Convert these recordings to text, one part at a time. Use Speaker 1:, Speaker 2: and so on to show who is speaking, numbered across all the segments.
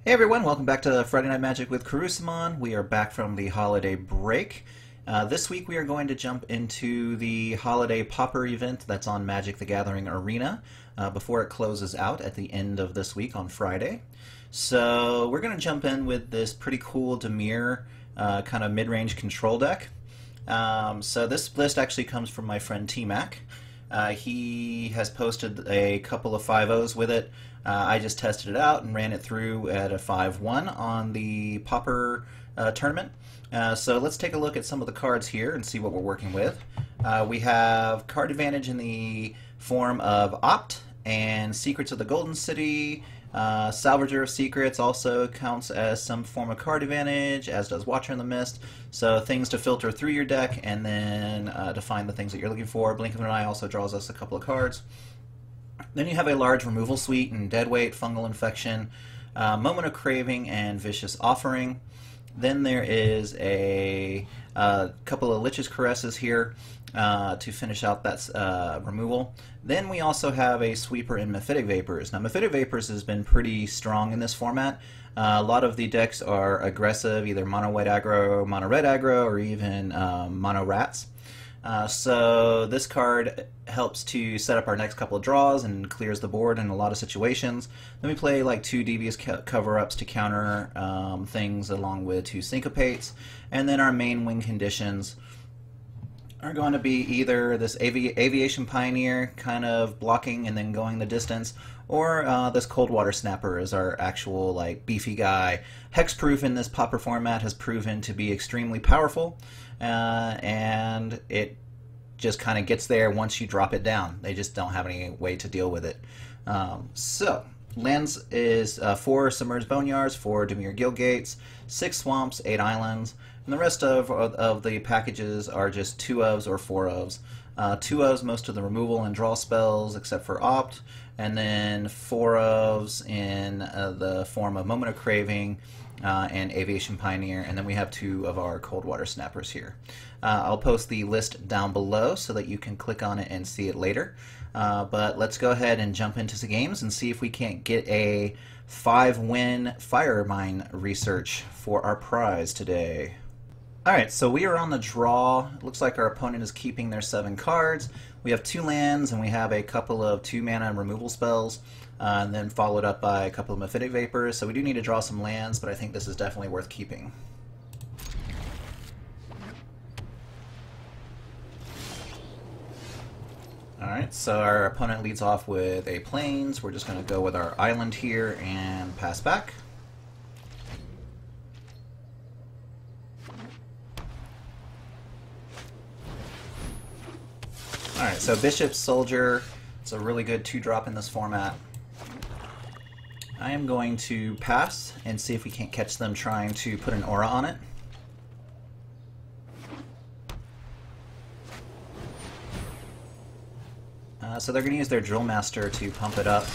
Speaker 1: Hey everyone, welcome back to Friday Night Magic with Karusamon. We are back from the holiday break. This week we are going to jump into the holiday Pauper event that's on Magic the Gathering Arena before it closes out at the end of this week on Friday. So we're going to jump in with this pretty cool Dimir kind of mid-range control deck. So this list actually comes from my friend TMac. He has posted a couple of 5.0s with it. I just tested it out and ran it through at a 5-1 on the Pauper tournament. So let's take a look at some of the cards here and see what we're working with. We have card advantage in the form of Opt and Secrets of the Golden City. Salvager of Secrets also counts as some form of card advantage, as does Watcher in the Mist. So things to filter through your deck and then to find the things that you're looking for. Blink of an Eye also draws us a couple of cards. Then you have a large removal suite and Deadweight, Fungal Infection, Moment of Craving, and Vicious Offering. Then there is a couple of Lich's Caresses here to finish out that removal. Then we also have a sweeper in Mephitic Vapors. Now Mephitic Vapors has been pretty strong in this format. A lot of the decks are aggressive, either mono white aggro, mono red aggro, or even mono rats. So this card helps to set up our next couple of draws and clears the board in a lot of situations. Then we play like 2 Devious cover-ups to counter things, along with 2 Syncopates. And then our main win conditions are going to be either this Aviation Pioneer kind of blocking and then going the distance, or this Coldwater Snapper is our actual like beefy guy. Hexproof in this Pauper format has proven to be extremely powerful, and it just kind of gets there once you drop it down. They just don't have any way to deal with it. So lands is 4 Submerged Boneyards, 4 Dimir Guildgates, 6 Swamps, 8 Islands, and the rest of the packages are just 2 ofs or 4 ofs. 2 ofs most of the removal and draw spells except for Opt, and then 4 ofs in the form of Moment of Craving and Aviation Pioneer, and then we have 2 of our Coldwater Snappers here. I'll post the list down below so that you can click on it and see it later. But let's go ahead and jump into some games and see if we can't get a 5-win Firemind research for our prize today. Alright, so we are on the draw. It looks like our opponent is keeping their 7 cards. We have 2 lands and we have a couple of 2-mana removal spells, and then followed up by a couple of Mephitic Vapors. So we do need to draw some lands, but I think this is definitely worth keeping. Alright, so our opponent leads off with a Plains. We're just going to go with our Island here and pass back. Alright, so Bishop Soldier, it's a really good 2-drop in this format. I am going to pass and see if we can't catch them trying to put an aura on it. So they're going to use their Drill Master to pump it up,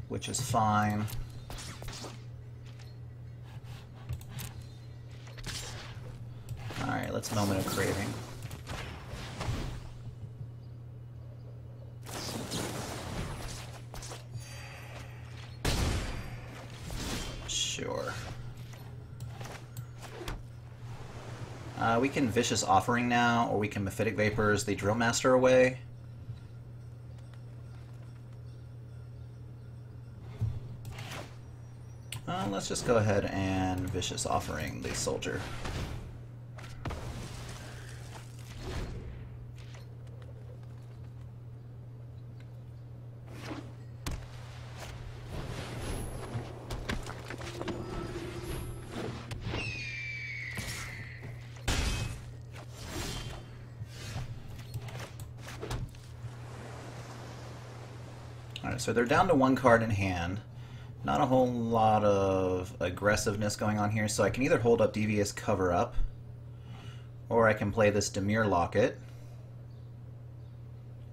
Speaker 1: which is fine. Alright, let's Moment of Craving. Sure. We can Vicious Offering now, or we can Mephitic Vapors the Drill Master away. Let's just go ahead and Vicious Offering the Soldier. Alright, so they're down to 1 card in hand. Not a whole lot of aggressiveness going on here, so I can either hold up Devious Cover Up, or I can play this Dimir Locket.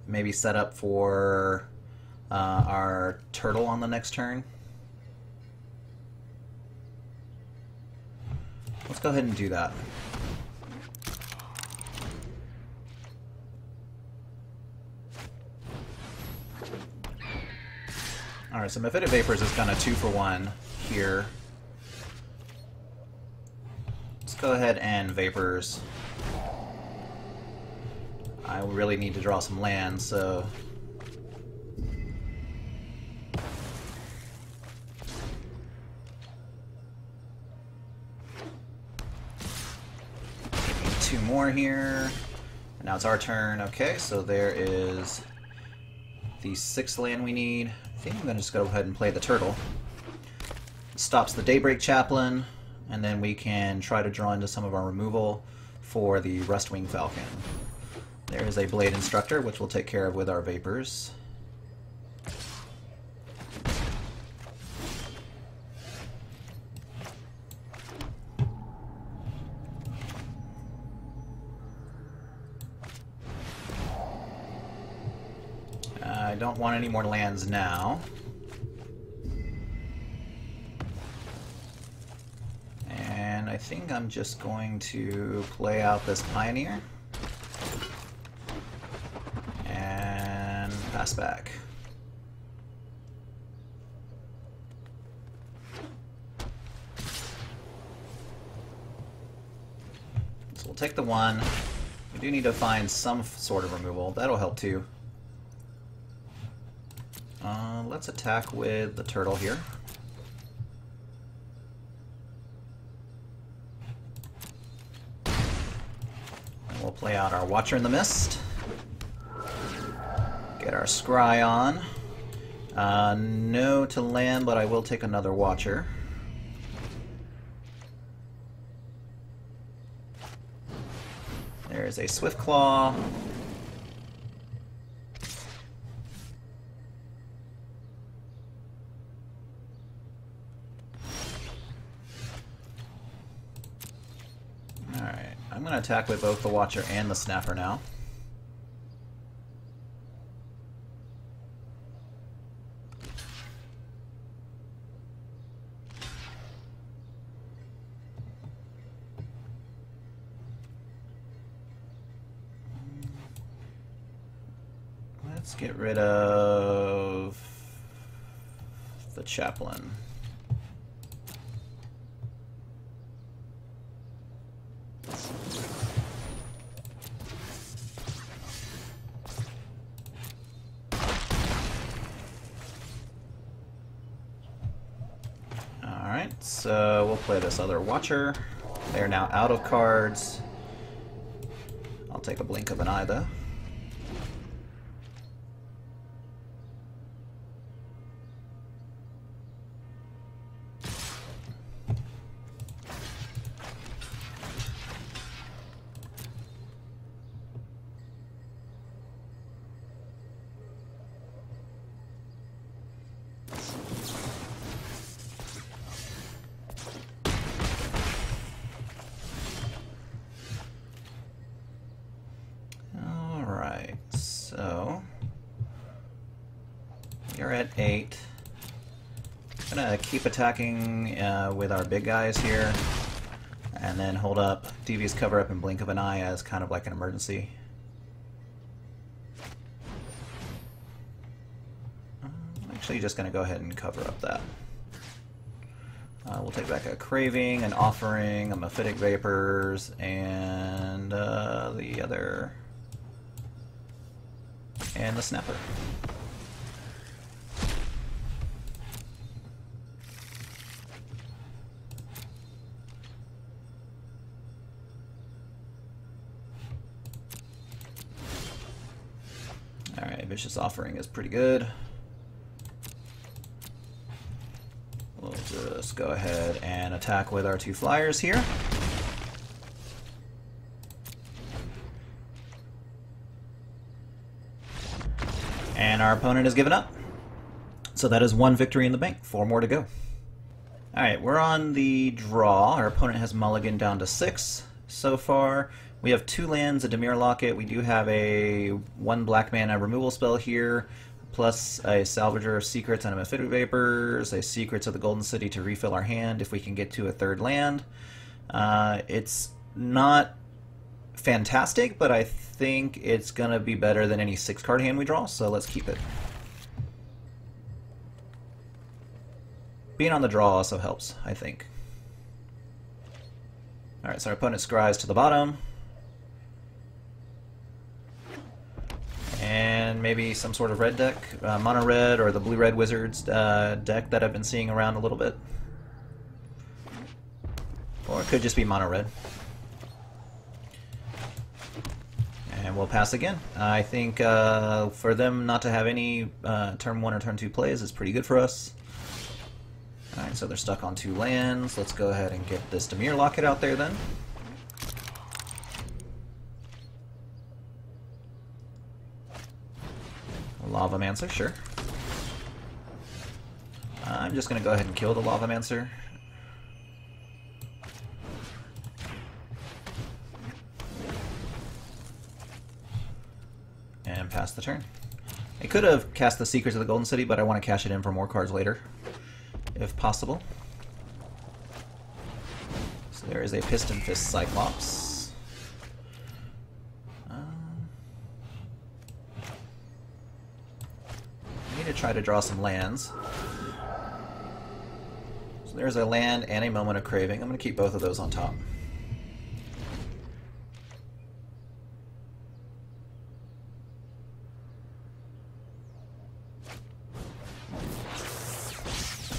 Speaker 1: Maybe set up for our Turtle on the next turn. Let's go ahead and do that. Alright, so Mephitic Vapors is kind of 2-for-1 here. go ahead and Vapors. I really need to draw some lands, so... Two more here. And now it's our turn. Okay, so there is the 6th land we need. I think I'm going to just go ahead and play the turtle. Stops the Daybreak Chaplain, and then we can try to draw into some of our removal for the Rustwing Falcon. There is a Blade Instructor, which we'll take care of with our Vapors. I don't want any more lands now. And I think I'm just going to play out this Pioneer. And pass back. So we'll take the 1. We do need to find some sort of removal. That'll help too. Let's attack with the turtle here. And we'll play out our Watcher in the Mist. Get our Scry on. No to land, but I will take another Watcher. There's a Swiftclaw. Alright, I'm going to attack with both the Watcher and the Snapper now. Let's get rid of the Chaplain. Alright, so we'll play this other Watcher. They're now out of cards. I'll take a Blink of an Eye though. So you're at 8. I'm gonna keep attacking with our big guys here, and then hold up Devious Cover Up and Blink of an Eye as kind of like an emergency. I'm actually just gonna go ahead and cover up that. We'll take back a Craving, an Offering, a Mephitic Vapors, and the other. And the Snapper. Alright, Vicious Offering is pretty good. We'll just go ahead and attack with our 2 flyers here. And our opponent has given up. So that is 1 victory in the bank. 4 more to go. Alright, we're on the draw. Our opponent has mulliganed down to 6 so far. We have 2 lands, a Dimir Locket. We do have a 1 black mana removal spell here, plus a Salvager of Secrets and a Mephitic Vapors, a Secrets of the Golden City to refill our hand if we can get to a 3rd land. It's not fantastic, but I think it's gonna be better than any 6-card hand we draw, so let's keep it. Being on the draw also helps, I think. Alright, so our opponent scries to the bottom. And maybe some sort of red deck, mono red or the blue red wizards deck that I've been seeing around a little bit. Or it could just be mono red. And we'll pass again. I think for them not to have any turn 1 or turn 2 plays is pretty good for us. Alright, so they're stuck on 2 lands. Let's go ahead and get this Dimir Locket out there then. Lavamancer, sure. I'm just going to go ahead and kill the Lavamancer. And pass the turn. I could have cast the Secrets of the Golden City, but I want to cash it in for more cards later, if possible. So there is a Piston Fist Cyclops. I need to try to draw some lands. So there's a land and a Moment of Craving. I'm going to keep both of those on top.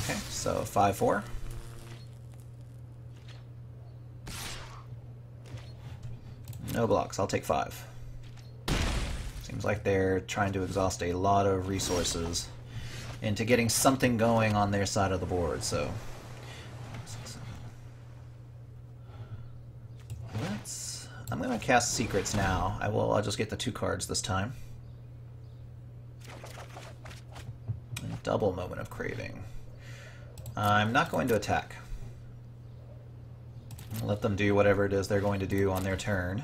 Speaker 1: Okay, so 5/4. No blocks, I'll take 5. Seems like they're trying to exhaust a lot of resources into getting something going on their side of the board, so... I'm going to cast Secrets now. I'll just get the 2 cards this time. And double Moment of Craving. I'm not going to attack. I'll let them do whatever it is they're going to do on their turn.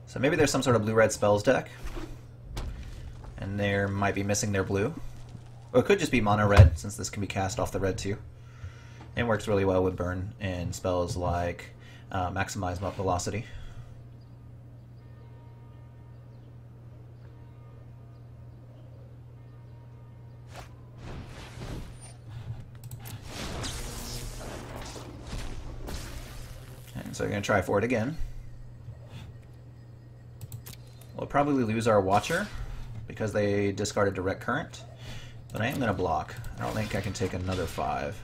Speaker 1: So maybe there's some sort of blue-red spells deck, and they might be missing their blue. Or it could just be mono-red, since this can be cast off the red too. It works really well with burn and spells like Maximize Velocity. And so we're going to try for it again. We'll probably lose our Watcher because they discarded Direct Current, but I am going to block. I don't think I can take another 5.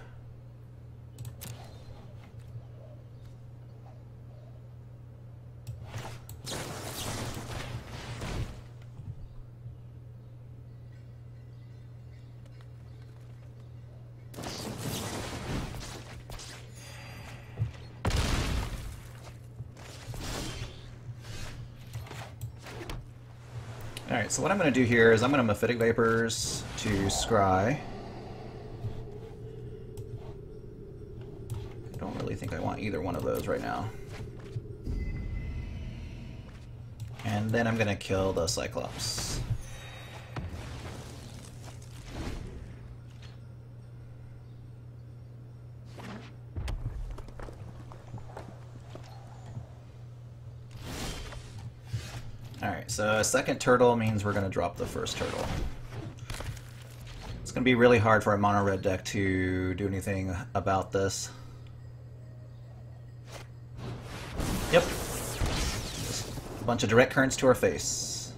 Speaker 1: Alright, so what I'm going to do here is I'm going to Mephitic Vapors to Scry. I don't really think I want either one of those right now. And then I'm going to kill the Cyclops. Alright, so a second turtle means we're going to drop the first turtle. It's going to be really hard for a mono-red deck to do anything about this. Yep. Just a bunch of direct currents to our face.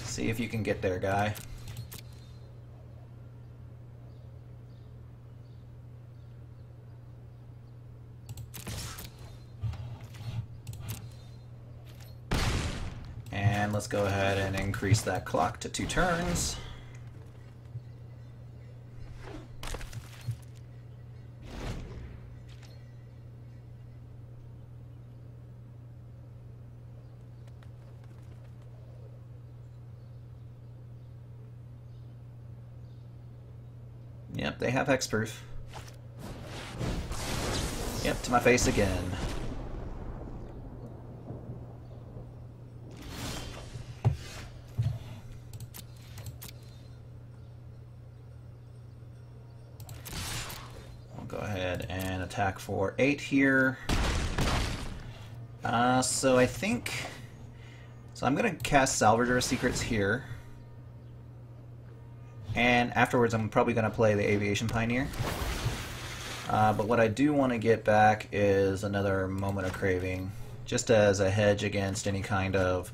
Speaker 1: See if you can get there, guy. And let's go ahead and increase that clock to 2 turns. Yep, they have hexproof. Yep, to my face again. Go ahead and attack for 8 here. So I think... So I'm going to cast Salvador Secrets here. And afterwards I'm probably going to play the Aviation Pioneer. But what I do want to get back is another Moment of Craving, just as a hedge against any kind of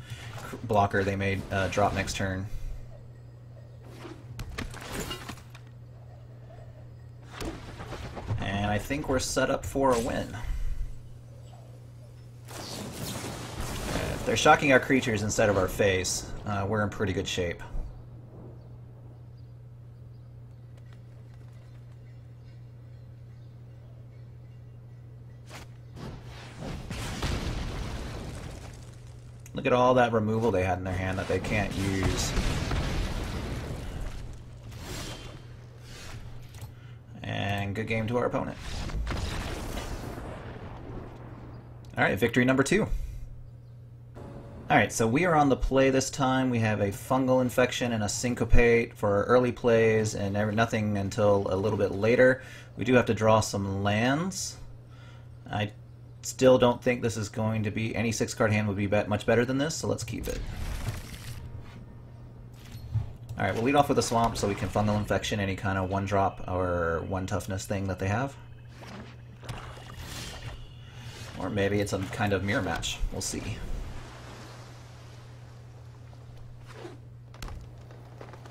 Speaker 1: blocker they may drop next turn. And I think we're set up for a win. If they're shocking our creatures instead of our face, we're in pretty good shape. Look at all that removal they had in their hand that they can't use. And good game to our opponent. Alright, victory number 2. Alright, so we are on the play this time. We have a Fungal Infection and a Syncopate for our early plays, and nothing until a little bit later. We do have to draw some lands. I still don't think this is going to be... Any 6-card hand would be much better than this, so let's keep it. Alright, we'll lead off with a Swamp so we can Fungal Infection any kind of 1-drop or 1-toughness thing that they have. Or maybe it's some kind of mirror match. We'll see.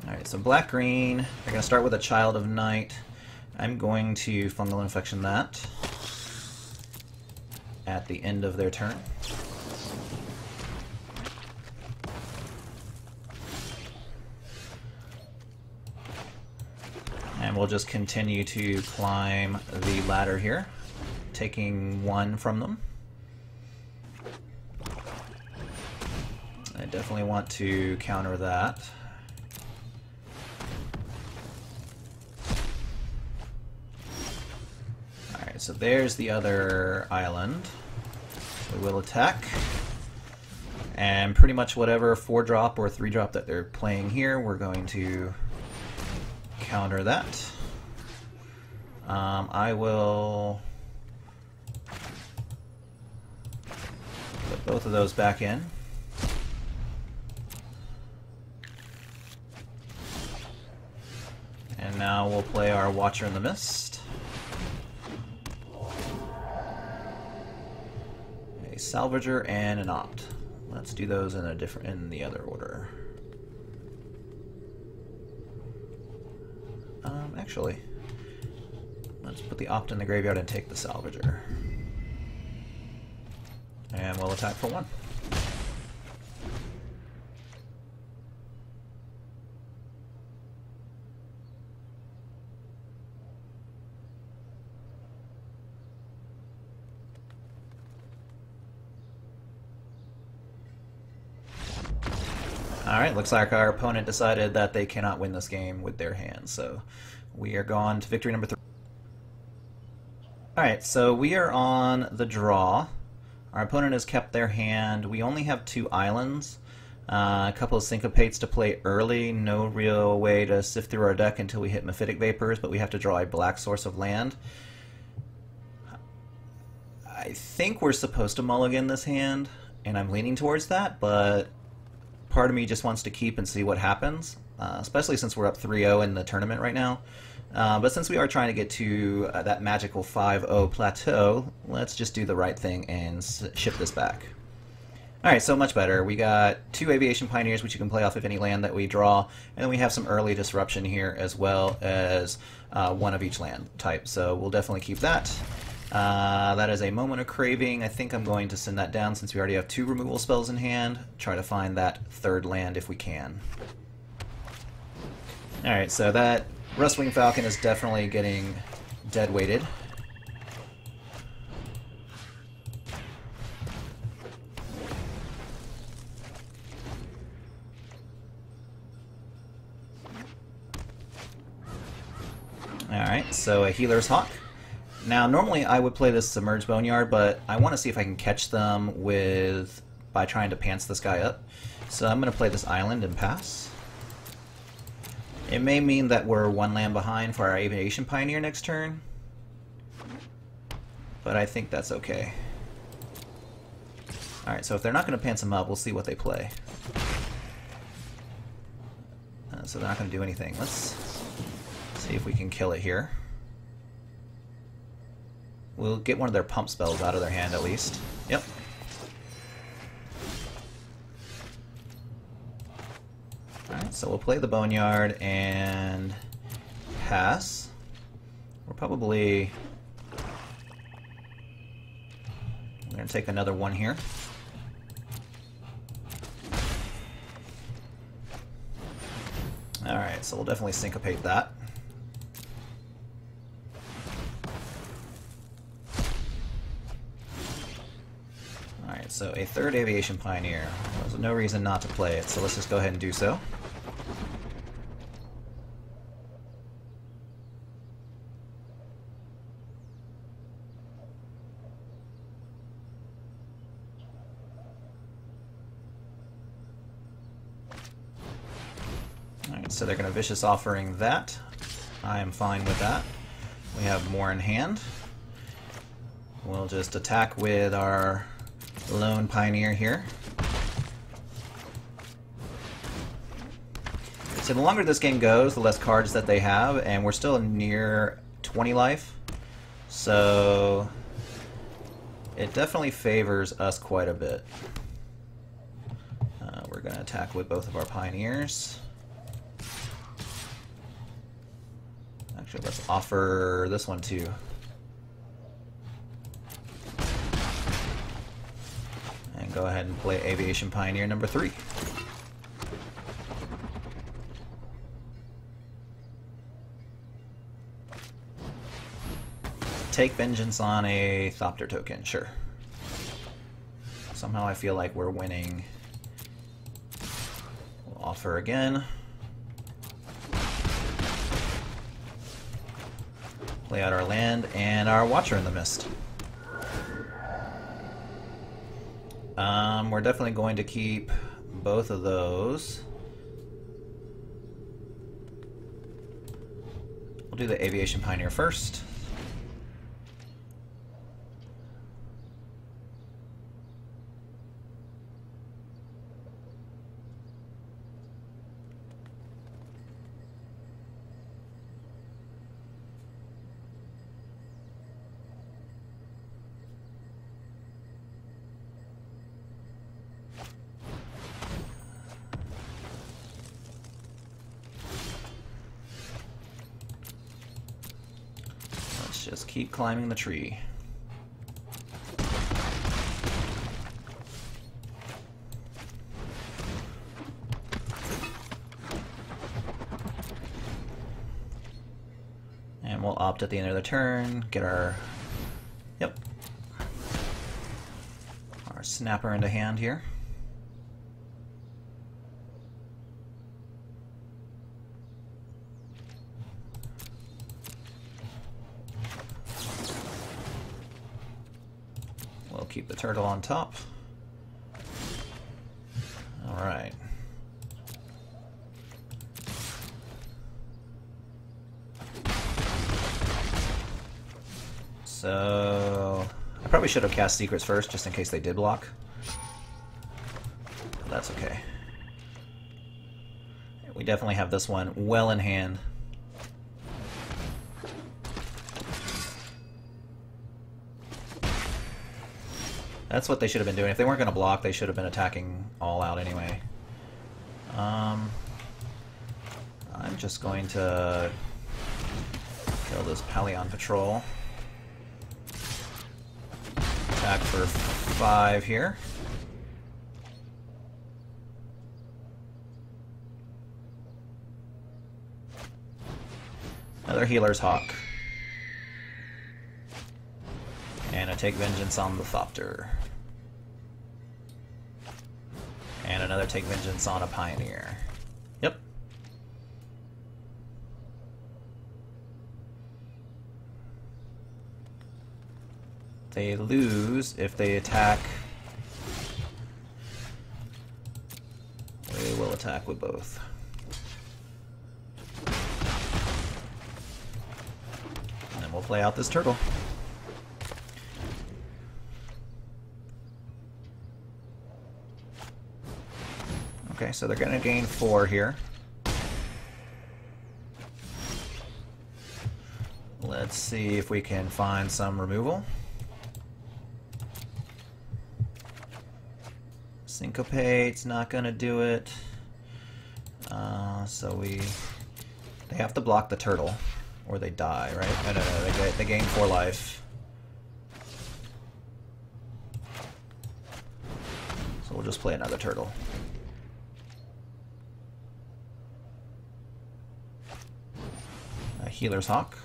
Speaker 1: Alright, so black-green. They're going to start with a Child of Night. I'm going to Fungal Infection that at the end of their turn. And we'll just continue to climb the ladder here, taking 1 from them. I definitely want to counter that. Alright, so there's the other island. We will attack. And pretty much whatever 4-drop or 3-drop that they're playing here, we're going to counter that. I will put both of those back in. And now we'll play our Watcher in the Mist. A Salvager and an Opt. Let's do those in the other order. Actually, let's put the Opt in the graveyard and take the Salvager. And we'll attack for 1. Alright, looks like our opponent decided that they cannot win this game with their hand, so we are gone to victory number 3. Alright, so we are on the draw. Our opponent has kept their hand. We only have 2 islands, a couple of Syncopates to play early, no real way to sift through our deck until we hit Mephitic Vapors, but we have to draw a black source of land. I think we're supposed to mulligan this hand, and I'm leaning towards that, but part of me just wants to keep and see what happens, especially since we're up 3-0 in the tournament right now. But since we are trying to get to that magical 5-0 plateau, let's just do the right thing and ship this back. Alright, so much better. We got 2 Aviation Pioneers, which you can play off of any land that we draw, and then we have some early disruption here, as well as 1 of each land type, so we'll definitely keep that. That is a Moment of Craving. I think I'm going to send that down since we already have 2 removal spells in hand. Try to find that 3rd land if we can. Alright, so that Rustwing Falcon is definitely getting dead-weighted. Alright, so a Healer's Hawk. Now, normally I would play this Submerged Boneyard, but I want to see if I can catch them by trying to pants this guy up. So I'm going to play this island and pass. It may mean that we're 1 land behind for our Aviation Pioneer next turn, but I think that's okay. Alright, so if they're not going to pants him up, we'll see what they play. So they're not going to do anything. Let's see if we can kill it here. We'll get one of their pump spells out of their hand at least. Yep. Alright, so we'll play the Boneyard and pass. We're probably going to take another one here. Alright, so we'll definitely syncopate that. Alright, so a third Aviation Pioneer. There's no reason not to play it, so let's just go ahead and do so. Alright, so they're going to Vicious Offering that. I am fine with that. We have more in hand. We'll just attack with our Lone Pioneer here. So the longer this game goes, the less cards that they have, and we're still near 20 life. So it definitely favors us quite a bit. We're going to attack with both of our Pioneers. Actually, let's offer this one too. And go ahead and play Aviation Pioneer number 3. Take vengeance on a Thopter token, sure. Somehow I feel like we're winning. We'll offer again. Play out our land and our Watcher in the Mist. We're definitely going to keep both of those. We'll do the Aviation Pioneer first. Just keep climbing the tree. And we'll opt at the end of the turn, get our... Yep. Our Snapper into hand here. Keep the turtle on top. Alright. So I probably should have cast Secrets first, just in case they did block. But that's okay. We definitely have this one well in hand. That's what they should have been doing. If they weren't going to block, they should have been attacking all out anyway. I'm just going to kill this Palion Patrol. Attack for 5 here. Another Healer's Hawk. And I take vengeance on the Thopter. And another take vengeance on a Pioneer. Yep. They lose if they attack. They will attack with both. And then we'll play out this turtle. Okay, so they're going to gain 4 here. Let's see if we can find some removal. Syncopate's not gonna do it. So they have to block the turtle, or they die, right? No, they gain 4 life. So we'll just play another turtle. A Healer's Hawk.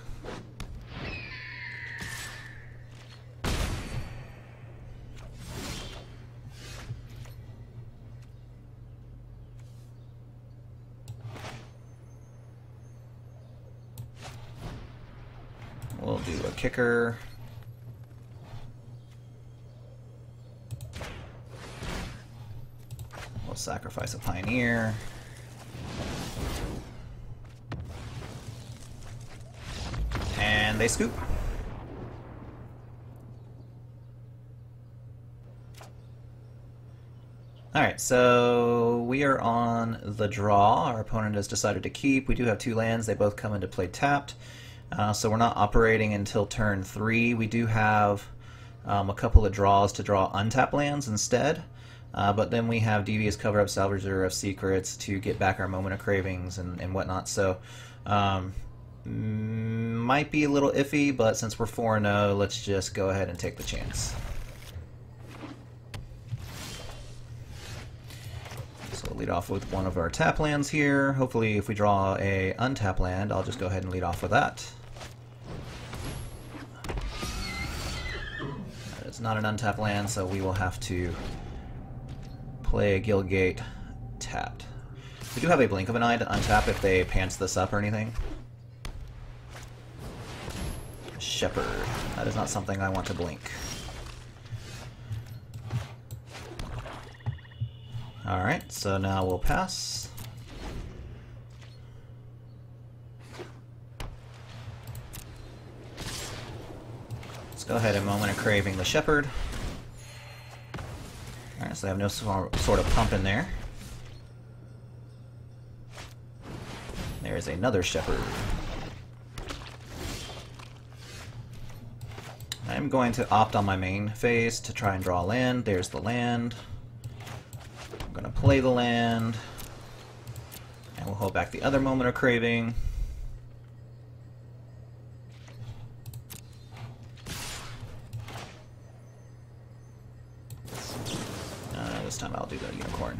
Speaker 1: We'll do a kicker. We'll sacrifice a Pioneer. And they scoop. Alright, so we are on the draw. Our opponent has decided to keep. We do have 2 lands. They both come into play tapped. So we're not operating until turn 3. We do have a couple of draws to draw untapped lands instead. But then we have Devious Cover-Up, Salvager of Secrets to get back our Moment of Cravings and whatnot. So might be a little iffy, but since we're 4-0, let's just go ahead and take the chance. So we'll lead off with one of our tap lands here. Hopefully if we draw a untap land, I'll just go ahead and lead off with that. It's not an untapped land, so we will have to play a Guildgate tapped. We do have a Blink of an Eye to untap if they pants this up or anything. Shepherd. That is not something I want to blink. Alright, so now we'll pass. Let's go ahead and Moment of Craving the Shepherd. Alright, so they have no sort of pump in there. There's another Shepherd. I'm going to opt on my main phase to try and draw a land. There's the land. I'm going to play the land. And we'll hold back the other Moment of Craving. This time I'll do the Unicorn.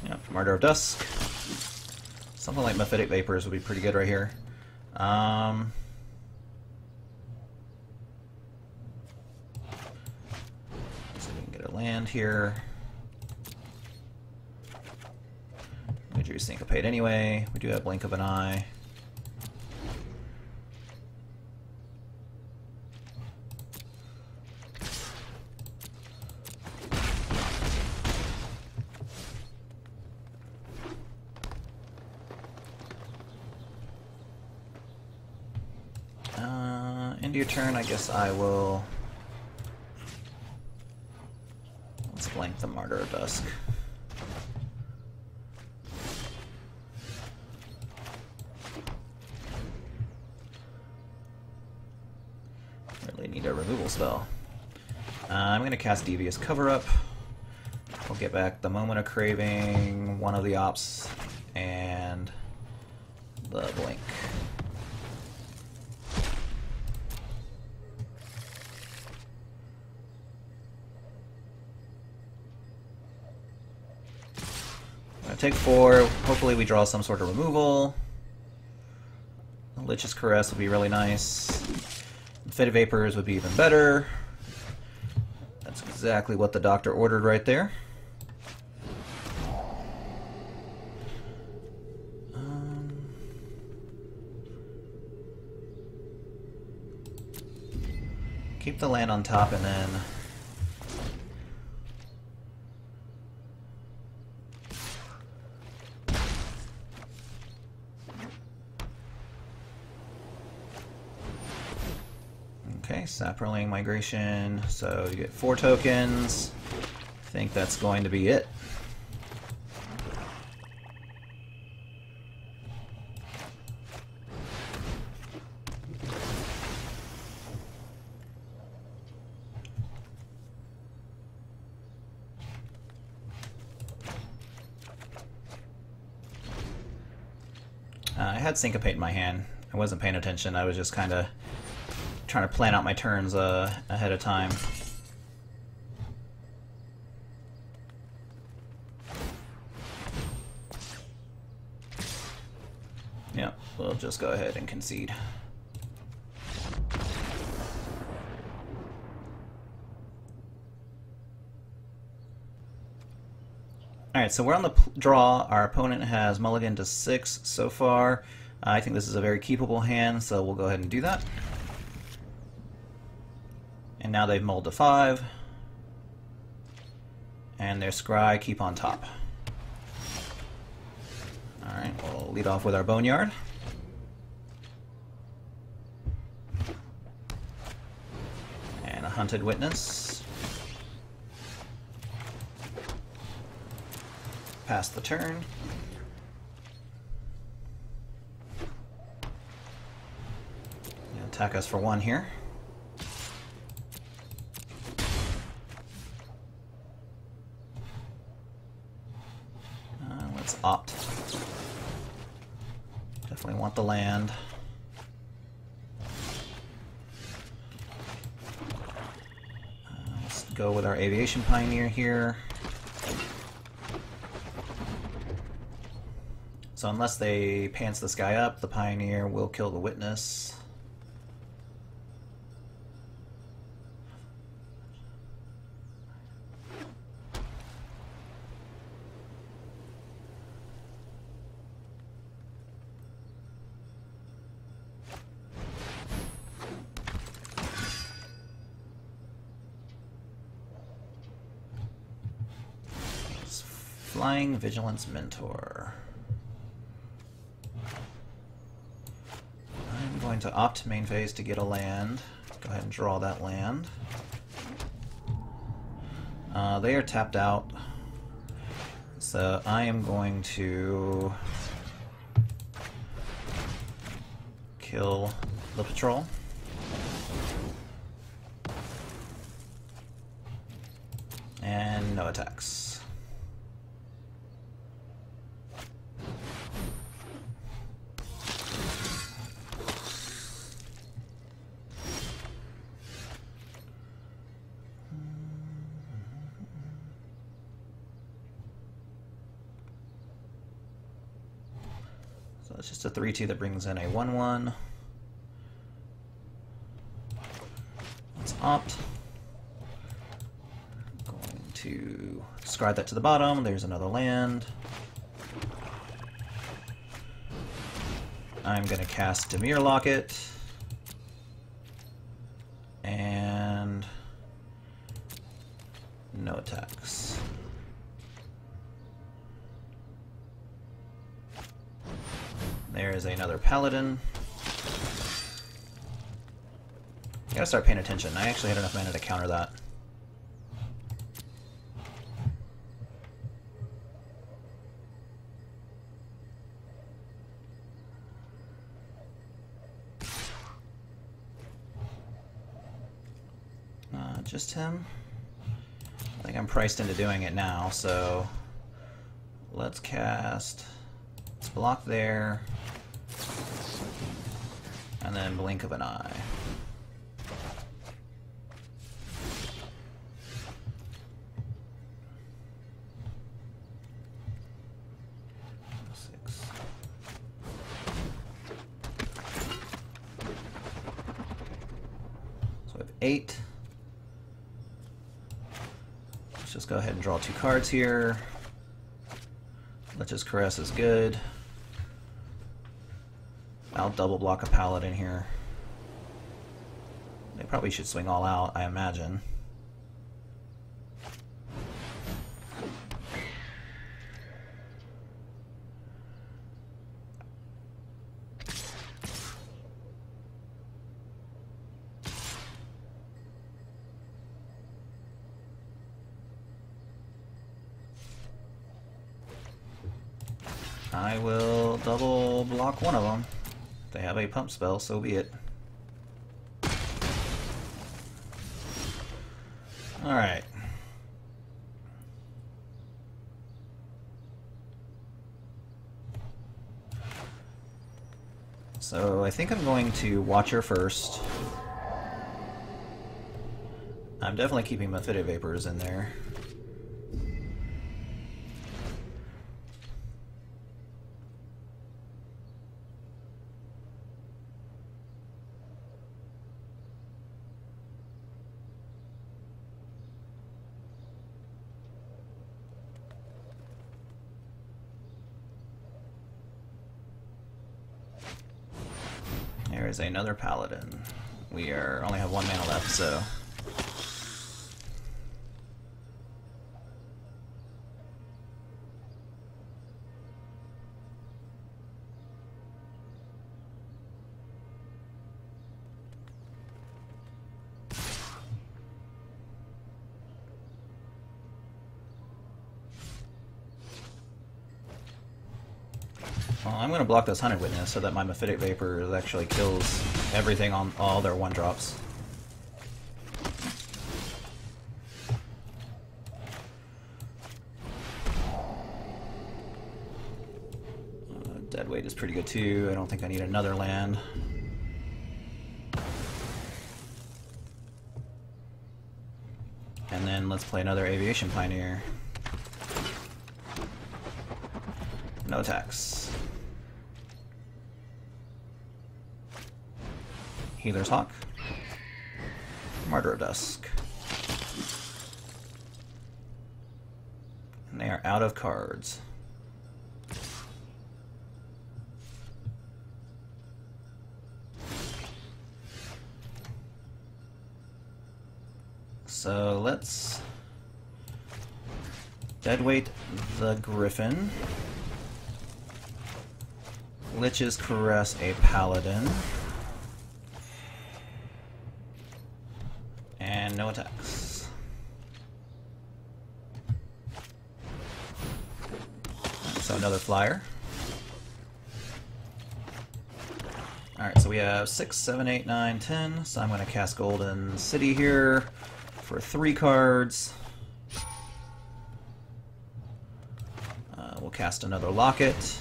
Speaker 1: Yep, Martyr of Dusk. Something like Mephitic Vapors would be pretty good right here. So we can get a land here. We drew Syncopate anyway. We do have Blink of an Eye. End your turn, I guess I will... Let's blank the Martyr of Dusk. Really need a removal spell. I'm going to cast Devious Cover-Up. We'll get back the Moment of Craving, one of the ops, and the blink. Take 4. Hopefully we draw some sort of removal. Lich's Caress would be really nice. Faded Vapors would be even better. That's exactly what the doctor ordered right there. Keep the land on top and then... Okay, Saproling Migration, so you get 4 tokens. I think that's going to be it. had Syncopate in my hand. I wasn't paying attention. I was just kind of trying to plan out my turns ahead of time. Yep, we'll just go ahead and concede. Alright, so we're on the draw. Our opponent has mulliganed to 6 so far. I think this is a very keepable hand, so we'll go ahead and do that. And now they've mulled to 5. And their scry keep on top. Alright, we'll lead off with our Boneyard. And a Hunted Witness. Pass the turn. Attack us for 1 here. Let's opt. Definitely want the land. Let's go with our Aviation Pioneer here. So unless they pants this guy up, the Pioneer will kill the Witness. Flying Vigilance Mentor. I'm going to opt main phase to get a land. Go ahead and draw that land. They are tapped out, so I am going to kill the patrol. And no attacks. So it's just a 3-2 that brings in a 1-1. Let's opt. Going to discard that to the bottom. There's another land. I'm going to cast Dimir Locket. And no attacks. There is another Paladin. I gotta start paying attention. I actually had enough mana to counter that. Just him? I think I'm priced into doing it now, so let's cast. Let's block there. And then blink of an eye. So we have 8. Let's just go ahead and draw 2 cards here. Let's just Caress is good. I'll double block a Paladin here. They probably should swing all out, I imagine. I will double block one of them. If they have a pump spell, so be it. Alright. So I think I'm going to Watcher first. I'm definitely keeping Mephitic Vapors in there. There is another Paladin. We only have 1 mana left, so... Well, I'm going to block this Hunted Witness so that my Mephitic Vapor actually kills everything on all their 1-drops. Deadweight is pretty good too. I don't think I need another land. And then let's play another Aviation Pioneer. No attacks. Healer's Hawk. Martyr of Dusk. And they are out of cards. So let's Deadweight the Griffin. Lich's Caress a Paladin. And no attacks. So another flyer. Alright, so we have 6, 7, 8, 9, 10. So I'm going to cast Golden City here for 3 cards. We'll cast another Locket.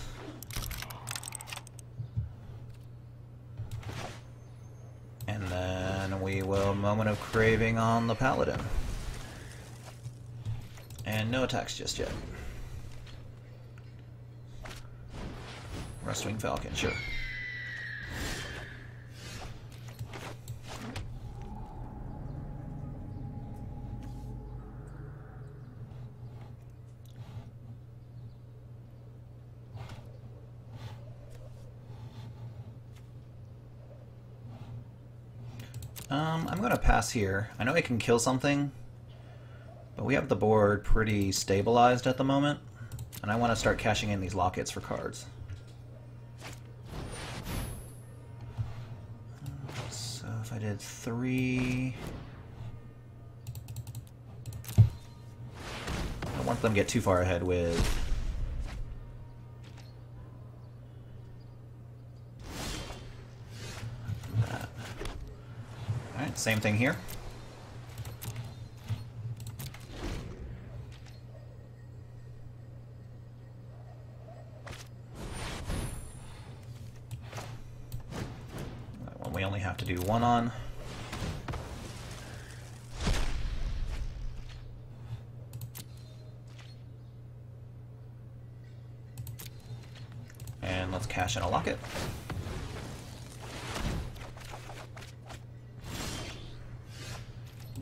Speaker 1: And then we will Moment of Craving on the Paladin. And no attacks just yet. Rustwing Falcon, sure. I'm going to pass here. I know I can kill something, but we have the board pretty stabilized at the moment, and I want to start cashing in these lockets for cards. So if I did 3... I don't want them to get too far ahead with... Same thing here. That one we only have to do 1 on. And let's cash in a Locket.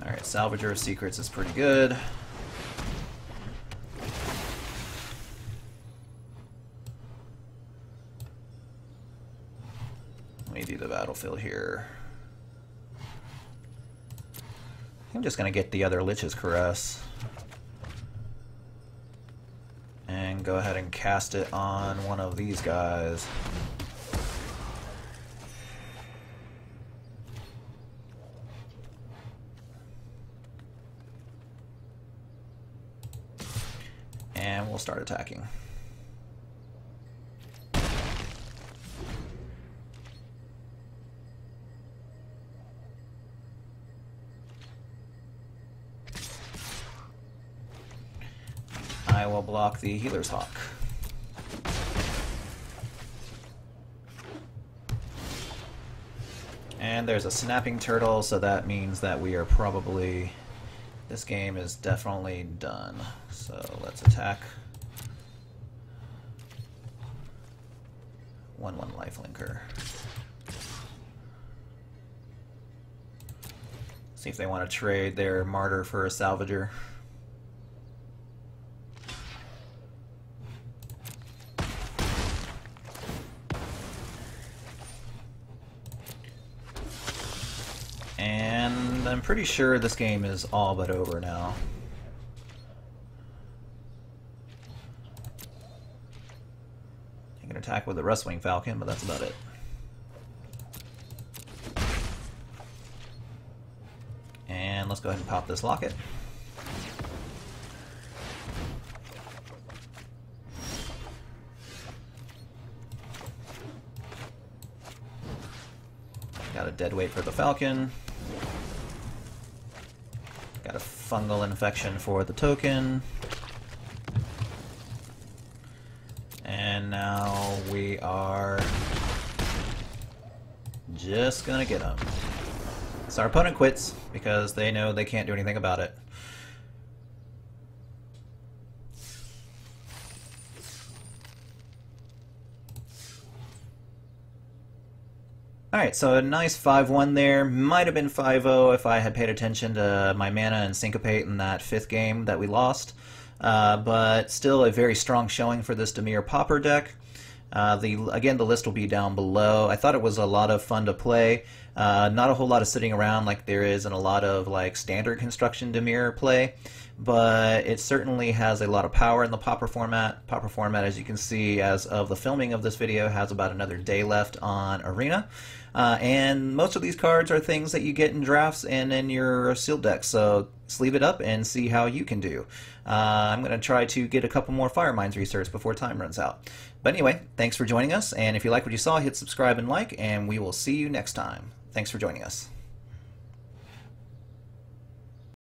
Speaker 1: Alright, Salvager of Secrets is pretty good. Let me do the battlefield here. I'm just going to get the other Lich's Caress. And go ahead and cast it on one of these guys. And we'll start attacking. I will block the Healer's Hawk. And there's a snapping turtle, so that means that we are probably... This game is definitely done. So let's attack. 1/1 lifelinker. See if they want to trade their martyr for a salvager. And I'm pretty sure this game is all but over now. You can attack with the Rustwing Falcon, but that's about it. And let's go ahead and pop this locket. Got a dead weight for the Falcon. Got a fungal infection for the token. And now we are just gonna get him. So our opponent quits because they know they can't do anything about it. Alright, so a nice 5-1 there. Might have been 5-0 if I had paid attention to my mana and Syncopate in that 5th game that we lost. But still a very strong showing for this Dimir Pauper deck. Again, the list will be down below. I thought it was a lot of fun to play. Not a whole lot of sitting around like there is in a lot of like standard construction Dimir play, but it certainly has a lot of power in the Pauper format. Pauper format, as you can see, as of the filming of this video, has about another day left on Arena. And most of these cards are things that you get in drafts and in your sealed decks, so sleeve it up and see how you can do. I'm going to try to get a couple more Firemind research before time runs out. But anyway, thanks for joining us, and if you like what you saw, hit subscribe and like, and we will see you next time. Thanks for joining us.